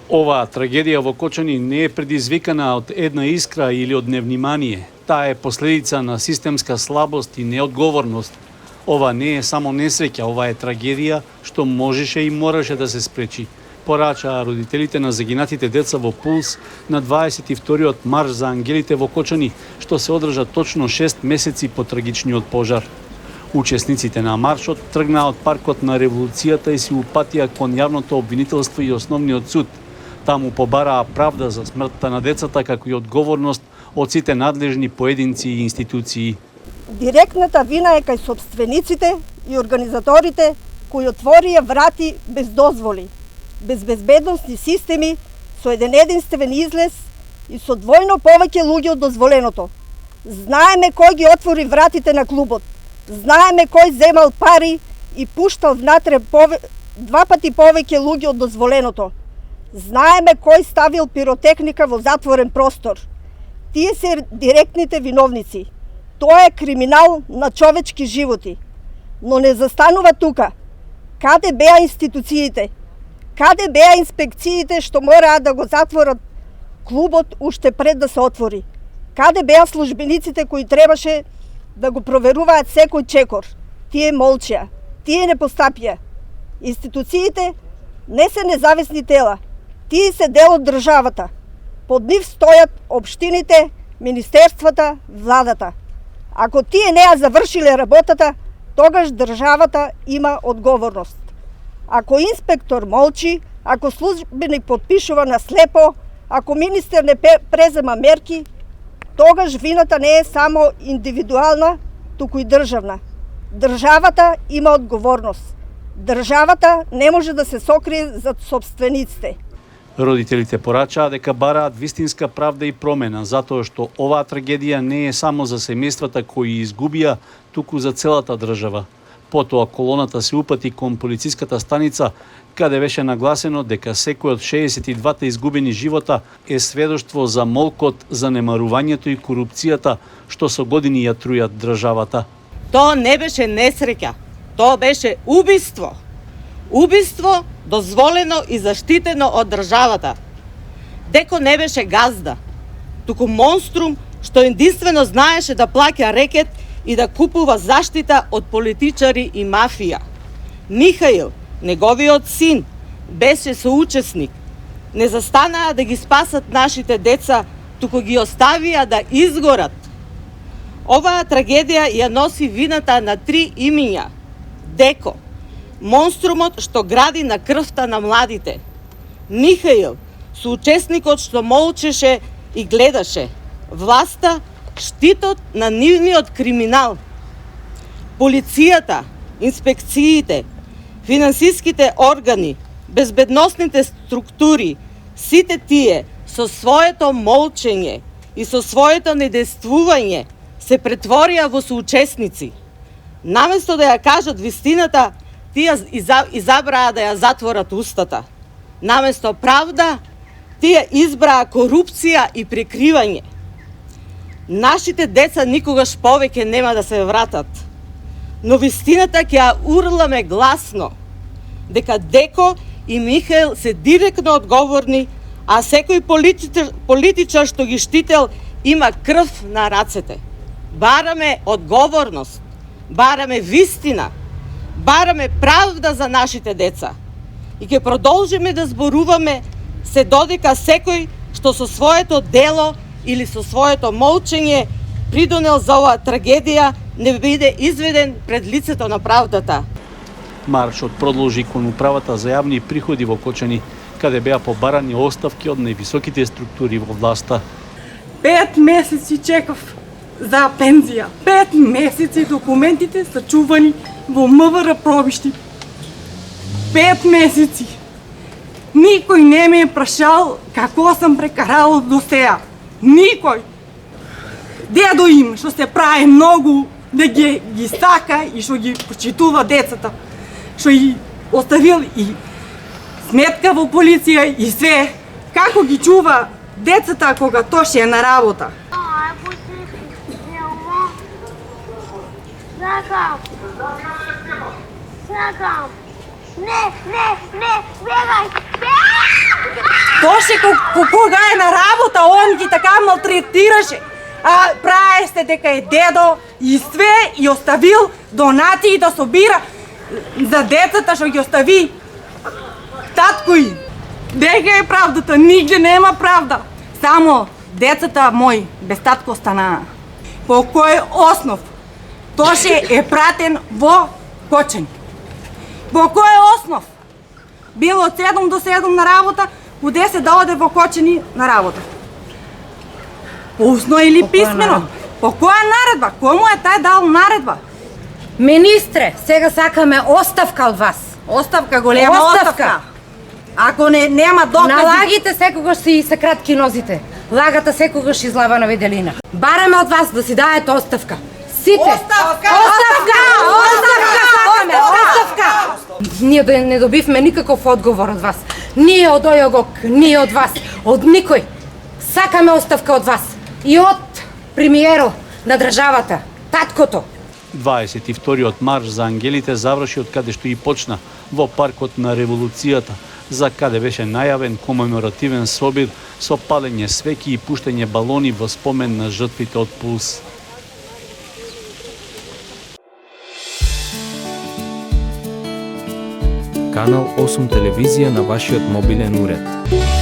Оваа трагедија во Кочани не е предизвикана од една искра или од невнимание. Таа е последица на системска слабост и неодговорност. Ова не е само несреќа, ова е трагедија што можеше и мораше да се спречи, порачаа родителите на загинатите деца во Пулс на 22-иот марш за ангелите во Кочани, што се одржа точно 6 месеци по трагичниот пожар. Учесниците на маршот тргнаа од паркот на Револуцијата и се упатија кон јавното обвинителство и основниот суд. Таму побараа правда за смртта на децата, како и одговорност од сите надлежни поединци и институции. Директната вина е кај собствениците и организаторите кои отворија врати без дозволи, без безбедностни системи, со единствен излез и со двојно повеќе луѓе од дозволеното. Знаеме кој ги отвори вратите на клубот. Знаеме кој земал пари и пуштал внатре два пати повеќе луѓе од дозволеното. Знаеме кој ставил пиротехника во затворен простор. Тие се директните виновници. Тоа е криминал на човечки животи. Но не застанува тука. Каде беа институциите? Каде беа инспекциите што мораа да го затворат клубот уште пред да се отвори? Каде беа службениците кои требаше да го проверуваат секој чекор? Тие молчеа. Тие не постапија. Институциите не се независни тела. Тие се дел од државата. Под нив стојат општините, министерствата, владата. Ако тие не ја завршиле работата, тогаш државата има одговорност. Ако инспектор молчи, ако службеник подпишува на слепо, ако министер не презема мерки, тогаш вината не е само индивидуална, туку и државна. Државата има одговорност. Државата не може да се сокрие зад собствениците. Родителите порачаа дека бараат вистинска правда и промена, затоа што оваа трагедија не е само за семејствата кои изгубија, туку за целата држава. Потоа колоната се упати кон полициската станица, каде беше нагласено дека секој од 62 изгубени живота е сведоштво за молкот, занемарувањето и корупцијата што со години ја трујат државата. Тоа не беше несреќа, тоа беше убиство. Убиство дозволено и заштитено од државата. Деко не беше газда, туку монструм што единствено знаеше да плаќа рекет и да купува заштита од политичари и мафија. Михаил, неговиот син, беше соучесник. Не застанаа да ги спасат нашите деца, туку ги оставија да изгорат. Оваа трагедија ја носи вината на 3 имиња. Деко, монструмот што гради на крвта на младите. Михаил, соучесникот што молчеше и гледаше. Власта, штитот на нивниот криминал. Полицијата, инспекциите, финансиските органи, безбедносните структури, сите тие со своето молчење и со своето недействување се претворија во соучесници. Наместо да ја кажат вистината, тие изабраа да ја затворат устата. Наместо правда, тие избраа корупција и прикривање. Нашите деца никогаш повеќе нема да се вратат. Но вистината ќе ја урламе гласно, дека Деко и Михаил се директно одговорни, а секој политичар што ги штител има крв на рацете. Бараме одговорност, бараме вистина, бараме правда за нашите деца. И ќе продолжиме да зборуваме се додека секој што со своето дело или со своето молчење придонел за оваа трагедија не биде изведен пред лицето на правдата. Маршот продолжи кон управата за јавни приходи во Кочани, каде беа побарани оставки од највисоките структури во власта. 5 месеци чекав за пензија. 5 месеци документите се чувани во МВР пробишти. 5 месеци. Никој не ме е прашал како сам прекарал до сега. Никој. Дедо им што се прави многу да ги сака и што ги почитува децата. Што ги оставил и сметка во полиција и све. Како ги чува децата кога тоше е на работа. Тоше кога е на работа, он ги така малтретираше. А праe сте дека е дедо и све и оставил донации да собира за децата што ги остави татко им. Дека е правдата? Нигде нема правда. Само децата мои без татко останаа. По кој основ Тоше е пратен во Кочани? По кој основ? Било од 7 до 7 на работа, у 10 да оде во Кочани на работа. Устно или писмено? По која наредба? Кој му е тај дал наредба? Министре, сега сакаме оставка од вас. Оставка, голема оставка. Ако нема докази... Налагите секогаш си се кратки нозите. Лагата секогаш излава на виделина. Бараме од вас да си даете оставка. Сите! Оставка! Оставка! Сакаме! Оставка! Ние не добивме никаков одговор од вас. Ние од ОЈОГОК, ние од вас, од никој. Сакаме оставка од вас. И од премиерот на државата, таткото. 22 марш за ангелите заврши од каде што и почна, во паркот на револуцијата, за каде беше најавен комеморативен собир со палење свеќи и пуштење балони во спомен на жртвите од Пулс. Канал 8 телевизија на вашиот мобилен уред.